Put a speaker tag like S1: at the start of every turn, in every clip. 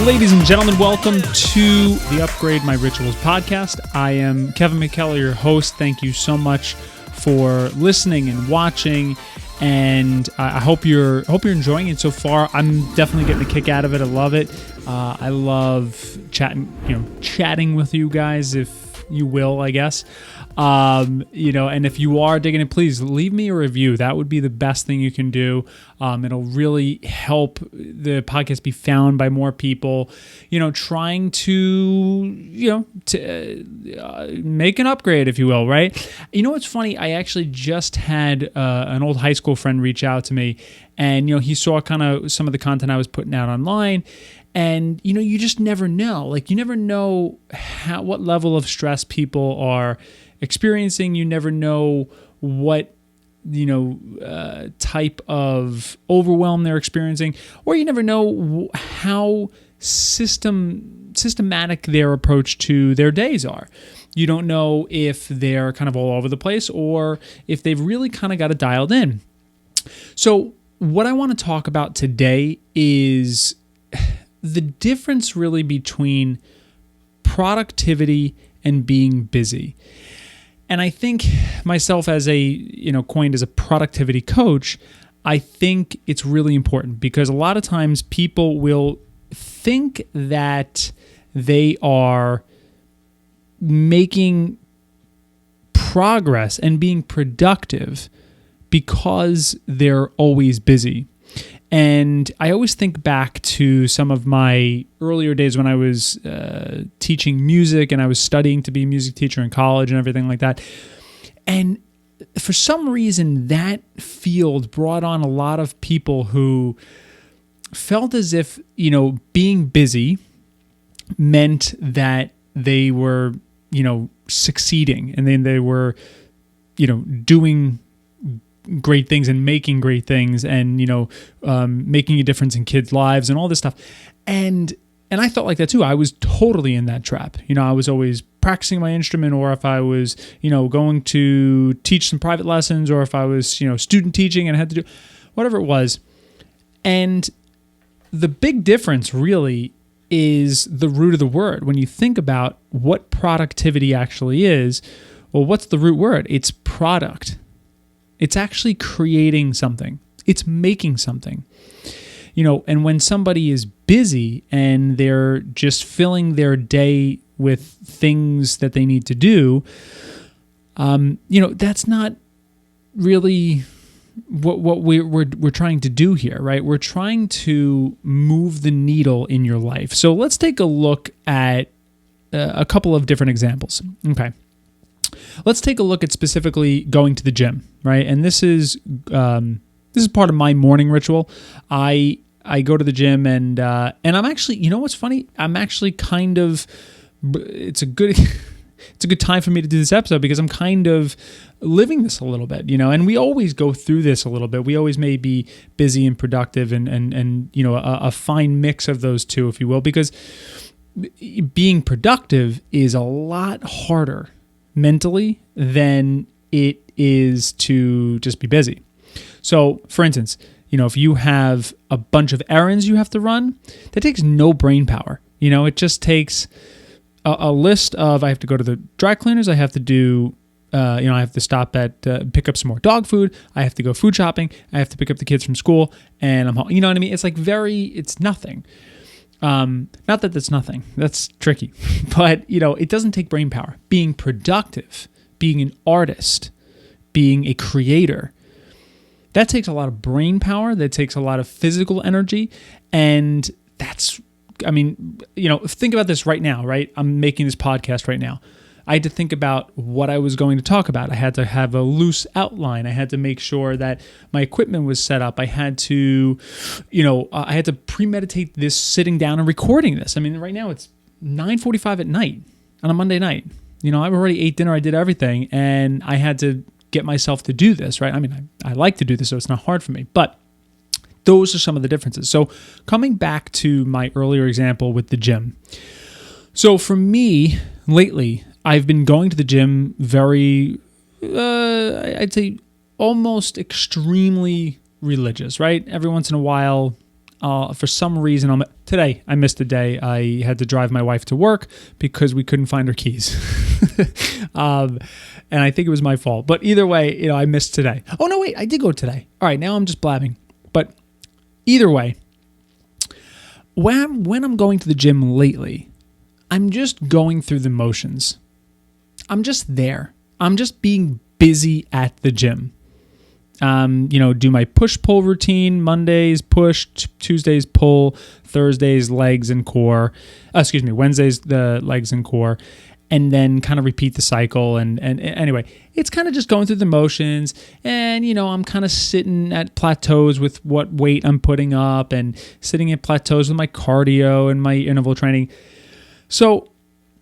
S1: Ladies and gentlemen, welcome to the Upgrade My Rituals podcast. I am Kevin McKellar, your host. Thank you so much for listening and watching, and I hope you're enjoying it so far. I'm definitely getting a kick out of it. I love it. I love chatting with you guys, if you will, I guess. And if you are digging it, please leave me a review. That would be the best thing you can do. It'll really help the podcast be found by more people, trying to make an upgrade, if you will, right? You know what's funny? I actually just had an old high school friend reach out to me, and, he saw kind of some of the content I was putting out online. And, you just never know. Like, you never know what level of stress people are experiencing. You never know what, type of overwhelm they're experiencing. Or you never know how systematic their approach to their days are. You don't know if they're kind of all over the place or if they've really kind of got it dialed in. So what I want to talk about today is the difference really between productivity and being busy. And I think myself as coined as a productivity coach, I think it's really important because a lot of times people will think that they are making progress and being productive because they're always busy. And I always think back to some of my earlier days when I was teaching music and I was studying to be a music teacher in college and everything like that. And for some reason, that field brought on a lot of people who felt as if, being busy meant that they were, succeeding, and then they were, doing great things and making great things and, making a difference in kids' lives and all this stuff. And I felt like that too. I was totally in that trap. I was always practicing my instrument, or if I was, going to teach some private lessons, or if I was, student teaching and I had to do whatever it was. And the big difference really is the root of the word. When you think about what productivity actually is, well, what's the root word? It's product. It's actually creating something. It's making something. And when somebody is busy and they're just filling their day with things that they need to do, that's not really what we're trying to do here, right? We're trying to move the needle in your life. So let's take a look at a couple of different examples. Okay. Let's take a look at specifically going to the gym, right? And this is part of my morning ritual. I go to the gym and I'm actually, what's funny? I'm actually kind of, it's a good time for me to do this episode because I'm kind of living this a little bit, and we always go through this a little bit. We always may be busy and productive and a fine mix of those two, if you will, because being productive is a lot harder mentally than it is to just be busy. So, for instance, if you have a bunch of errands you have to run, that takes no brain power. It just takes a list of, I have to go to the dry cleaners, I have to do, I have to stop at, pick up some more dog food, I have to go food shopping, I have to pick up the kids from school, and I'm home. You know what I mean? It's like it's nothing. Not that that's nothing. That's tricky. But, it doesn't take brain power. Being productive, being an artist, being a creator, that takes a lot of brain power. That takes a lot of physical energy. And think about this right now, right? I'm making this podcast right now. I had to think about what I was going to talk about. I had to have a loose outline. I had to make sure that my equipment was set up. I had to, I had to premeditate this sitting down and recording this. I mean, right now it's 9:45 at night on a Monday night. I've already ate dinner. I did everything, and I had to get myself to do this, right? I mean, I like to do this, so it's not hard for me. But those are some of the differences. So coming back to my earlier example with the gym. So for me, lately, I've been going to the gym very, I'd say almost extremely religious, right? Every once in a while, For some reason, today I missed a day. I had to drive my wife to work because we couldn't find her keys. And I think it was my fault. But either way, I missed today. Oh, no, wait, I did go today. All right, now I'm just blabbing. But either way, when I'm going to the gym lately, I'm just going through the motions. I'm just there. I'm just being busy at the gym. Do my push-pull routine, Mondays push, Tuesdays pull, Thursdays legs and core, Wednesdays the legs and core, and then kind of repeat the cycle. And anyway, it's kind of just going through the motions, and, I'm kind of sitting at plateaus with what weight I'm putting up and sitting at plateaus with my cardio and my interval training. So,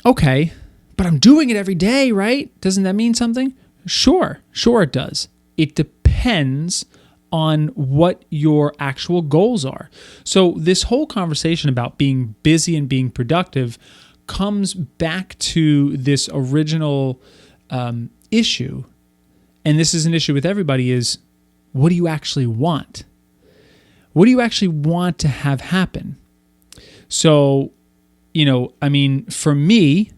S1: okay, but I'm doing it every day, right? Doesn't that mean something? Sure it does. It depends on what your actual goals are. So this whole conversation about being busy and being productive comes back to this original issue, and this is an issue with everybody, is what do you actually want? What do you actually want to have happen? So, for me,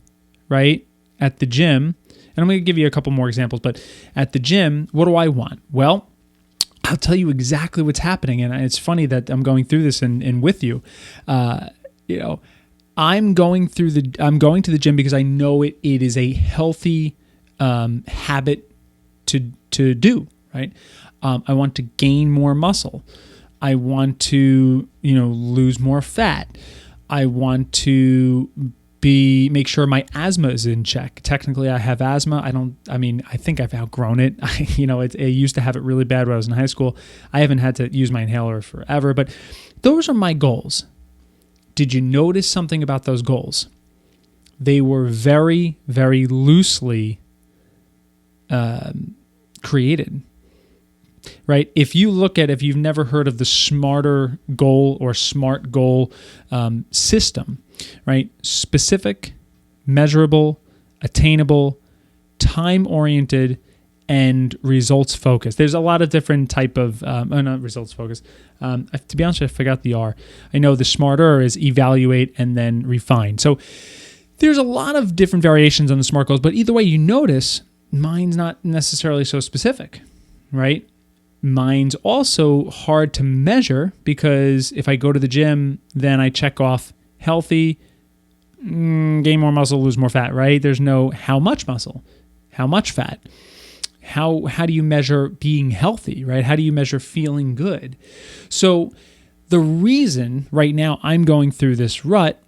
S1: right, at the gym, and I'm going to give you a couple more examples, but at the gym, what do I want? Well, I'll tell you exactly what's happening, and it's funny that I'm going through this and with you. I'm going to the gym because I know it is a healthy habit to do, right? I want to gain more muscle. I want to, lose more fat. I want to make sure my asthma is in check. Technically, I have asthma. I think I've outgrown it. I used to have it really bad when I was in high school. I haven't had to use my inhaler forever, but those are my goals. Did you notice something about those goals? They were very, very loosely created, right? If you've never heard of the SMARTer goal or SMART goal system, right? Specific, measurable, attainable, time-oriented, and results-focused. There's a lot of different type of, not results-focused. To be honest, I forgot the R. I know the SMARTer is evaluate and then refine. So there's a lot of different variations on the SMART goals, but either way, you notice mine's not necessarily so specific, right? Mine's also hard to measure because if I go to the gym, then I check off healthy, gain more muscle, lose more fat, right? There's no how much muscle, how much fat. How do you measure being healthy, right? How do you measure feeling good? So the reason right now I'm going through this rut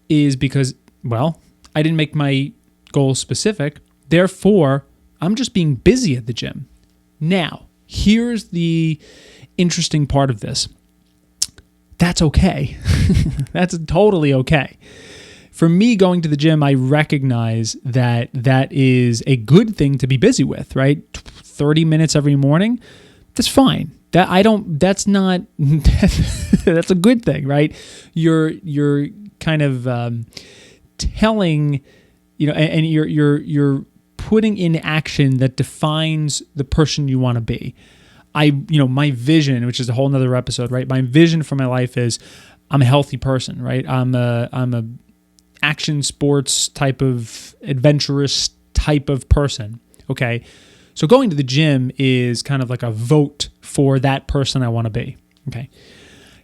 S1: is because, well, I didn't make my goals specific. Therefore, I'm just being busy at the gym. Now, here's the interesting part of this. That's okay. That's totally okay. For me, going to the gym, I recognize that is a good thing to be busy with, right? 30 minutes every morning, that's fine. That's not, that's a good thing, right? You're kind of telling, and you're putting in action that defines the person you want to be. My vision, which is a whole nother episode, right? My vision for my life is I'm a healthy person, right? I'm a action sports type of adventurous type of person. Okay. So going to the gym is kind of like a vote for that person I want to be. Okay.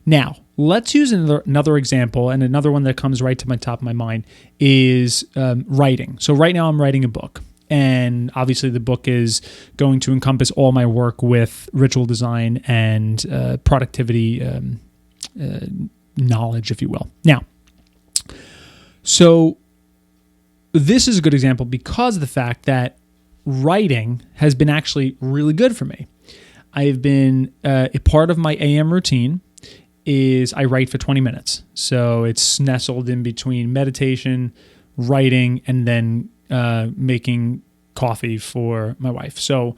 S1: Now, let's use another example, and another one that comes right to my top of my mind is writing. So right now I'm writing a book, and obviously the book is going to encompass all my work with ritual design and productivity knowledge, if you will. Now, so this is a good example because of the fact that writing has been actually really good for me. I've been, a part of my AM routine is I write for 20 minutes. So it's nestled in between meditation, writing, and then making coffee for my wife. So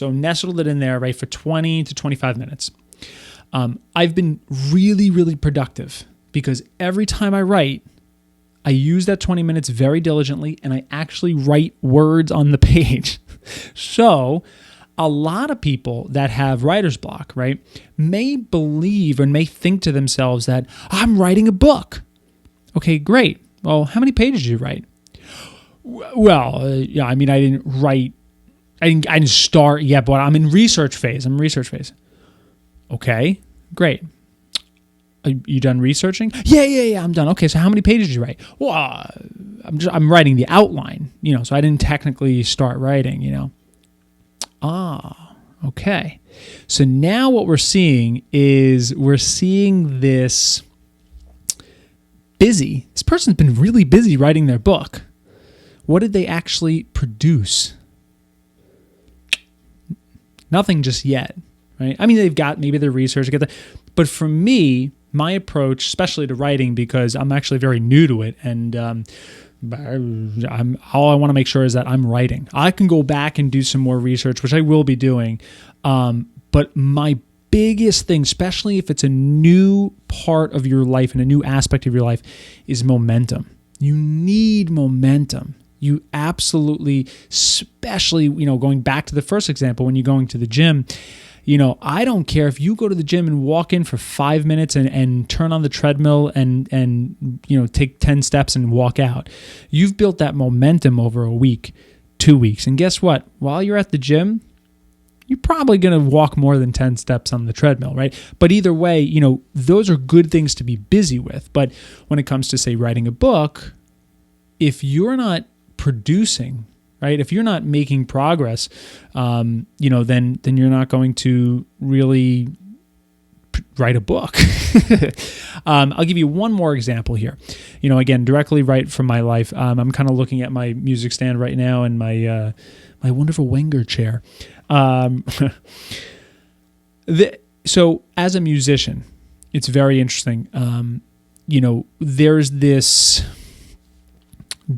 S1: nestled it in there, right, for 20 to 25 minutes. I've been really, really productive because every time I write, I use that 20 minutes very diligently, and I actually write words on the page. So a lot of people that have writer's block, right, may believe and may think to themselves that I'm writing a book. Okay, great. Well, how many pages did you write? Well, yeah, I mean, I didn't start yet, but I'm in research phase. Okay, great. Are you done researching? Yeah, I'm done. Okay, so how many pages did you write? Well, I'm writing the outline, so I didn't technically start writing, Okay. So now what we're seeing is this this person's been really busy writing their book. What did they actually produce? Nothing just yet, right? I mean, they've got maybe their research, but for me, my approach, especially to writing, because I'm actually very new to it, and all I want to make sure is that I'm writing. I can go back and do some more research, which I will be doing, but my biggest thing, especially if it's a new part of your life and a new aspect of your life, is momentum. You need momentum. You absolutely, especially, going back to the first example, when you're going to the gym, I don't care if you go to the gym and walk in for 5 minutes and turn on the treadmill and take 10 steps and walk out. You've built that momentum over a week, 2 weeks. And guess what? While you're at the gym, you're probably going to walk more than 10 steps on the treadmill, right? But either way, those are good things to be busy with. But when it comes to, say, writing a book, if you're not producing, right? If you're not making progress, then you're not going to really write a book. I'll give you one more example here. Again, directly right from my life. I'm kind of looking at my music stand right now and my wonderful Wenger chair. So as a musician, it's very interesting. There's this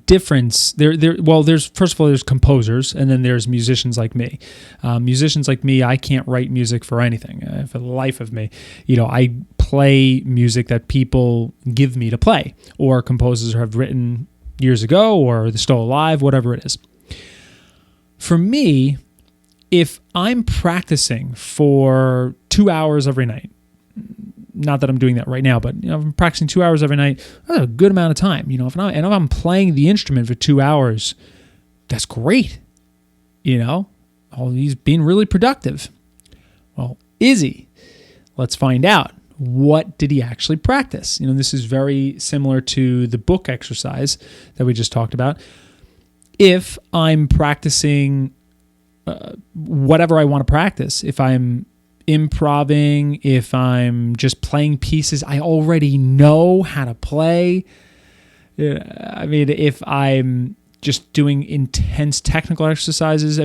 S1: difference there's first of all, there's composers, and then there's musicians like me. Musicians like me, I can't write music for anything, for the life of me. I play music that people give me to play, or composers have written years ago, or they're still alive, whatever it is. For me, if I'm practicing for 2 hours every night, not that I'm doing that right now, but if I'm practicing 2 hours every night, that's a good amount of time. If I'm playing the instrument for 2 hours, that's great. He's being really productive. Well, is he? Let's find out. What did he actually practice? This is very similar to the book exercise that we just talked about. If I'm practicing whatever I want to practice, if I'm improving, if I'm just playing pieces I already know how to play, if I'm just doing intense technical exercises,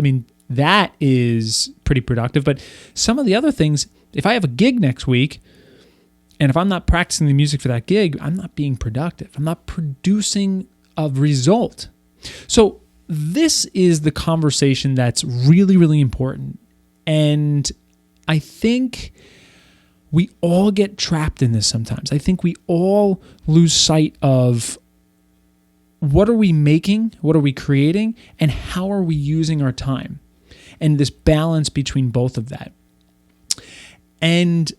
S1: that is pretty productive. But some of the other things, if I have a gig next week, and if I'm not practicing the music for that gig, I'm not being productive. I'm not producing a result. So this is the conversation that's really, really important. And I think we all get trapped in this sometimes. I think we all lose sight of what are we making, what are we creating, and how are we using our time, and this balance between both of that. And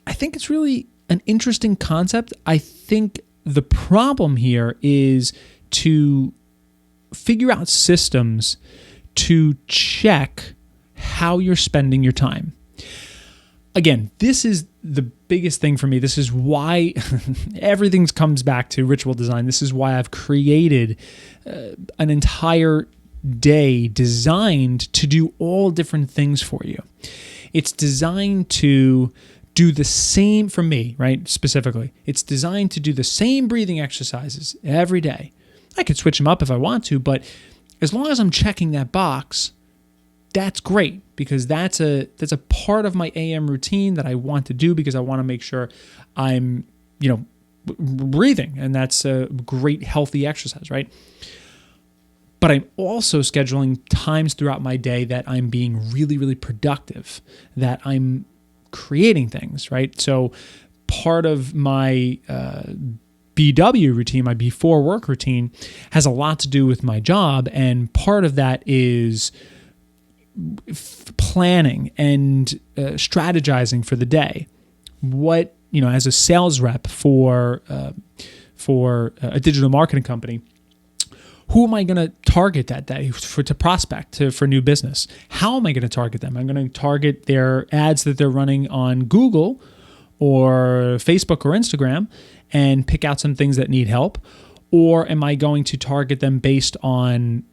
S1: I think it's really an interesting concept. I think the problem here is to figure out systems to check how you're spending your time. Again, this is the biggest thing for me. This is why everything comes back to ritual design. This is why I've created an entire day designed to do all different things for you. It's designed to do the same, for me, right, specifically. It's designed to do the same breathing exercises every day. I could switch them up if I want to, but as long as I'm checking that box, that's great, because that's a part of my AM routine that I want to do, because I want to make sure I'm, breathing, and that's a great healthy exercise, right? But I'm also scheduling times throughout my day that I'm being really, really productive, that I'm creating things, right? So part of my BW routine, my before work routine, has a lot to do with my job, and part of that is planning and strategizing for the day. What, as a sales rep for a digital marketing company, who am I going to target that day to prospect for new business? How am I going to target them? I'm going to target their ads that they're running on Google or Facebook or Instagram and pick out some things that need help? Or am I going to target them based on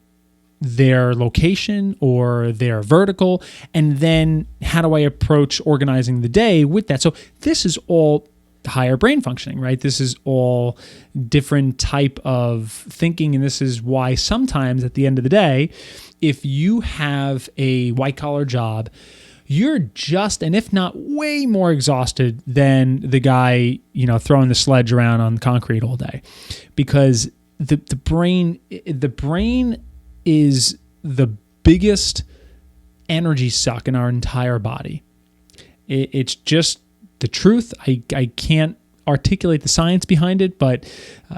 S1: their location or their vertical? And then how do I approach organizing the day with that? So this is all higher brain functioning, right? This is all different type of thinking. And this is why sometimes at the end of the day, if you have a white collar job, you're just, and if not way more exhausted than the guy, throwing the sledge around on concrete all day, because the brain is the biggest energy suck in our entire body. It's just the truth. I can't articulate the science behind it, but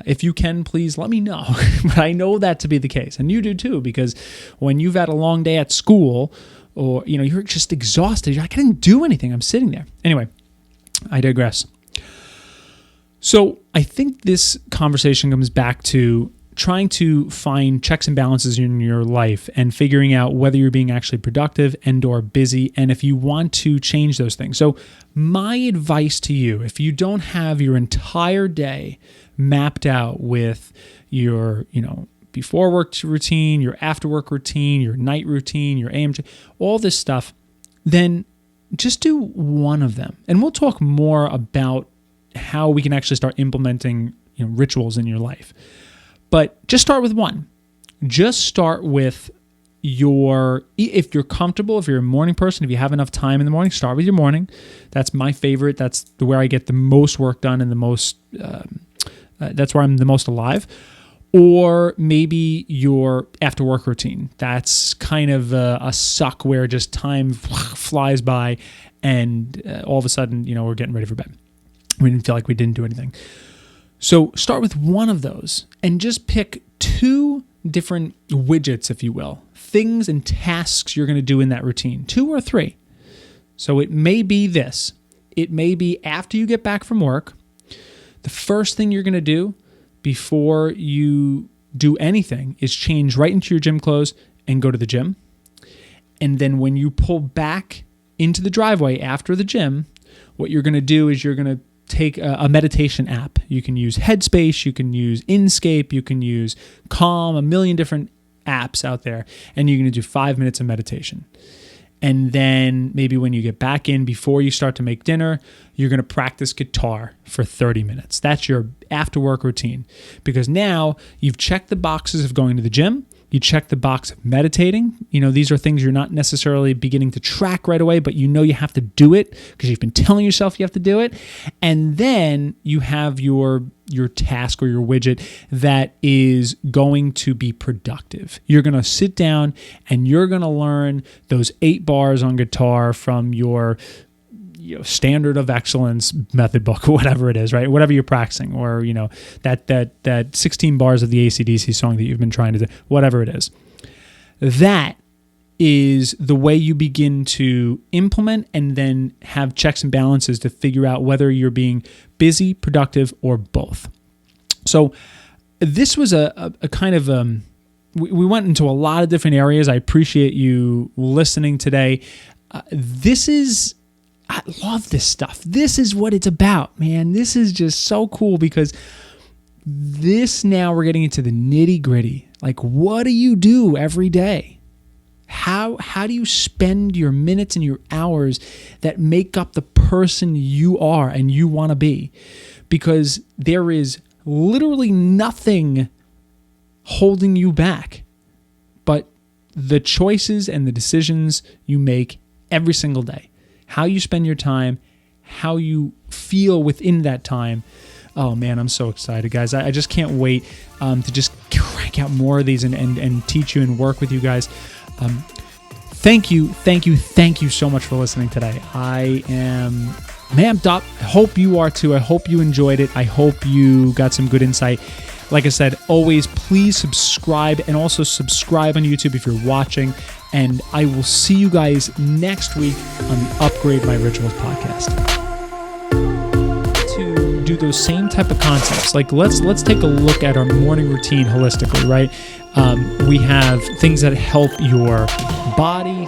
S1: if you can, please let me know. But I know that to be the case, and you do too, because when you've had a long day at school, or you're just exhausted, you're like, I didn't do anything, I'm sitting there. Anyway, I digress. So I think this conversation comes back to trying to find checks and balances in your life and figuring out whether you're being actually productive and or busy, and if you want to change those things. So my advice to you, if you don't have your entire day mapped out with your, before work routine, your after work routine, your night routine, your AM, all this stuff, then just do one of them. And we'll talk more about how we can actually start implementing, rituals in your life. But just start with one. Just start with if you're comfortable, if you're a morning person, if you have enough time in the morning, start with your morning. That's my favorite. That's where I get the most work done and the most, that's where I'm the most alive. Or maybe your after work routine. That's kind of a suck where just time flies by and all of a sudden, we're getting ready for bed. We didn't feel like we didn't do anything. So start with one of those and just pick 2 different widgets, if you will, things and tasks you're going to do in that routine, 2 or 3. So it may be this. It may be after you get back from work, the first thing you're going to do before you do anything is change right into your gym clothes and go to the gym. And then when you pull back into the driveway after the gym, what you're going to do is you're going to take a meditation app. You can use Headspace, you can use Inkscape, you can use Calm, a million different apps out there, and you're going to do 5 minutes of meditation. And then maybe when you get back in, before you start to make dinner, you're going to practice guitar for 30 minutes. That's your after work routine, because now you've checked the boxes of going to the gym. You check the box of meditating. These are things you're not necessarily beginning to track right away, but you have to do it because you've been telling yourself you have to do it. And then you have your task or your widget that is going to be productive. You're going to sit down and you're going to learn those 8 bars on guitar from your standard of excellence method book, or whatever it is, right? Whatever you're practicing, or that 16 bars of the AC/DC song that you've been trying to do, whatever it is. That is the way you begin to implement and then have checks and balances to figure out whether you're being busy, productive, or both. So this was a kind of we went into a lot of different areas. I appreciate you listening today. I love this stuff. This is what it's about, man. This is just so cool, because now we're getting into the nitty gritty. Like, what do you do every day? How do you spend your minutes and your hours that make up the person you are and you want to be? Because there is literally nothing holding you back but the choices and the decisions you make every single day. How you spend your time, how you feel within that time. Oh man, I'm so excited, guys. I just can't wait to just crank out more of these and teach you and work with you guys. Thank you so much for listening today. I am amped up. I hope you are too. I hope you enjoyed it. I hope you got some good insight. Like I said, always please subscribe, and also subscribe on YouTube if you're watching. And I will see you guys next week on the Upgrade My Rituals podcast. To do those same type of concepts, like let's take a look at our morning routine holistically, right? We have things that help your body.